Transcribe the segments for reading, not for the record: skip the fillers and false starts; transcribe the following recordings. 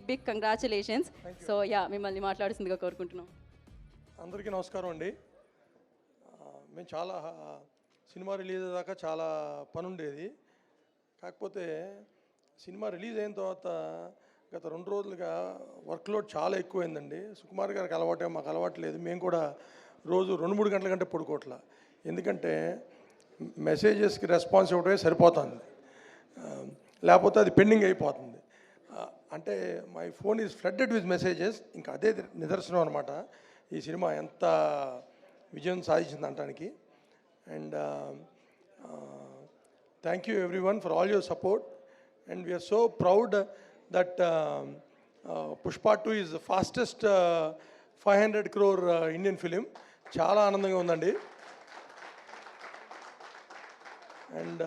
Big congratulations. So yeah, మిమ్మల్ని మాట్లాడుతుందిగా కోరుకుంటున్నాం. అందరికీ నమస్కారం అండి. మేము చాలా సినిమా రిలీజ్ అయ్యేదాకా చాలా పని ఉండేది. కాకపోతే సినిమా రిలీజ్ అయిన తర్వాత గత 2 రోజులుగా వర్క్లోడ్ చాలా ఎక్కువైందండి. సుకుమార్ గారికి అలవాటే, మాకు అలవాటు లేదు. మేము కూడా రోజు 2-3 గంటల కంటే పడుకోవట్లా. ఎందుకంటే మెసేజెస్కి రెస్పాన్స్ ఇవ్వడమే సరిపోతుంది, లేకపోతే అది పెండింగ్ అయిపోతుంది. అంటే my phone is flooded with messages. ఇంకా అదే నిదర్శనం అనమాట ఈ సినిమా ఎంత విజయం సాధించింది అనడానికి. And thank you everyone for all your support. And we're so proud that Pushpa 2 is the fastest 500 crore Indian film. చాలా ఆనందంగా ఉందండి. And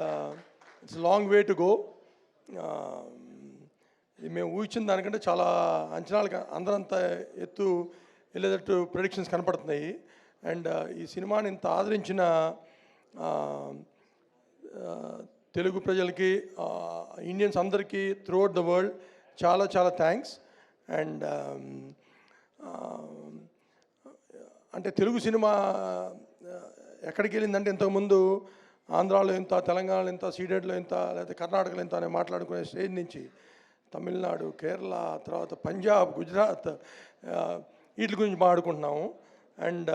it's long way to go. మేము ఊహించిన దానికంటే చాలా అంచనాలు అందరంత ఎత్తు వెళ్ళేటట్టు ప్రెడిక్షన్స్ కనపడుతున్నాయి. అండ్ ఈ సినిమాని ఇంత ఆదరించిన తెలుగు ప్రజలకి, ఇండియన్స్ అందరికీ త్రూఅవుట్ ద వరల్డ్ చాలా చాలా థ్యాంక్స్. అండ్ అంటే తెలుగు సినిమా ఎక్కడికి వెళ్ళిందంటే ఇంతకుముందు ఆంధ్రాలో ఎంత, తెలంగాణలో ఎంత, సీడెడ్లో ఎంత, లేకపోతే కర్ణాటకలో ఎంత అని మాట్లాడుకునే స్టేజ్ నుంచి తమిళనాడు, కేరళ, తర్వాత పంజాబ్, గుజరాత్ వీటి గురించి మాట్లాడుకుంటున్నాము. And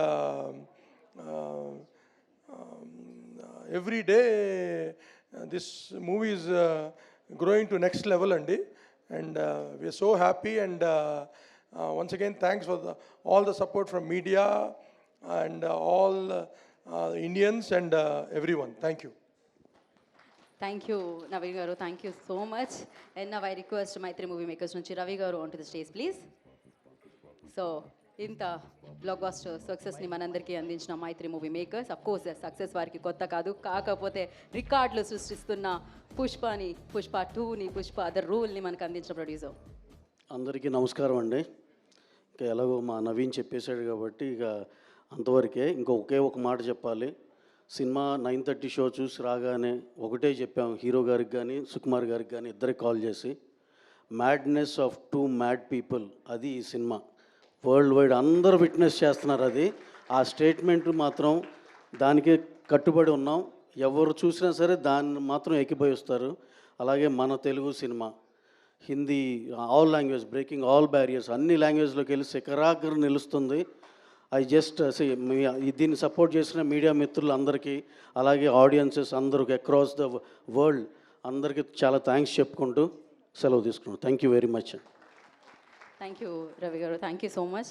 every day this movie is growing to next level అండి. And we're so happy. And once again thanks for all the support from media and all Indians and everyone. Thank you. Thank you, Naveen garu. Thank you so much. And now I request Maitri Movie Makers nunchi Ravi garu onto the stage, please. So, ఇంత blockbuster సక్సెస్ని మనందరికీ అందించిన Mythri movie makers, of course success వారికి కొత్త కాదు, కాకపోతే రికార్డులు సృష్టిస్తున్న పుష్పని, పుష్ప 2ని, పుష్ప ద రూల్ని మనకు అందించిన ప్రొడ్యూసర్. అందరికీ నమస్కారం అండి. ఇంకా ఎలాగో మా నవీన్ చెప్పేశాడు కాబట్టి ఇక అంతవరకే. ఒకే ఒక మాట చెప్పాలి. సినిమా 9:30 షో చూసి రాగానే ఒకటే చెప్పాం హీరో గారికి కానీ సుకుమార్ గారికి కానీ ఇద్దరికి కాల్ చేసి, మ్యాడ్నెస్ ఆఫ్ 2 మ్యాడ్ పీపుల్, అది ఈ సినిమా. వరల్డ్ వైడ్ అందరూ విట్నెస్ చేస్తున్నారు. అది ఆ స్టేట్మెంట్ మాత్రం దానికి కట్టుబడి ఉన్నాం. ఎవరు చూసినా సరే దాన్ని మాత్రం ఏకీభవిస్తారు. అలాగే మన Telugu cinema Hindi, all language, breaking all barriers, అన్ని లాంగ్వేజ్లోకి వెళ్ళి శిఖరాగ్ర నిలుస్తుంది. ఐ జస్ట్ దీన్ని సపోర్ట్ చేసిన మీడియా మిత్రులందరికీ, అలాగే ఆడియన్సెస్ అందరికి అక్రాస్ ద వరల్డ్ అందరికీ చాలా థ్యాంక్స్ చెప్పుకుంటూ సెలవు తీసుకున్నాను. Thank you very much. Thank you Ravi గారు. Thank you so much.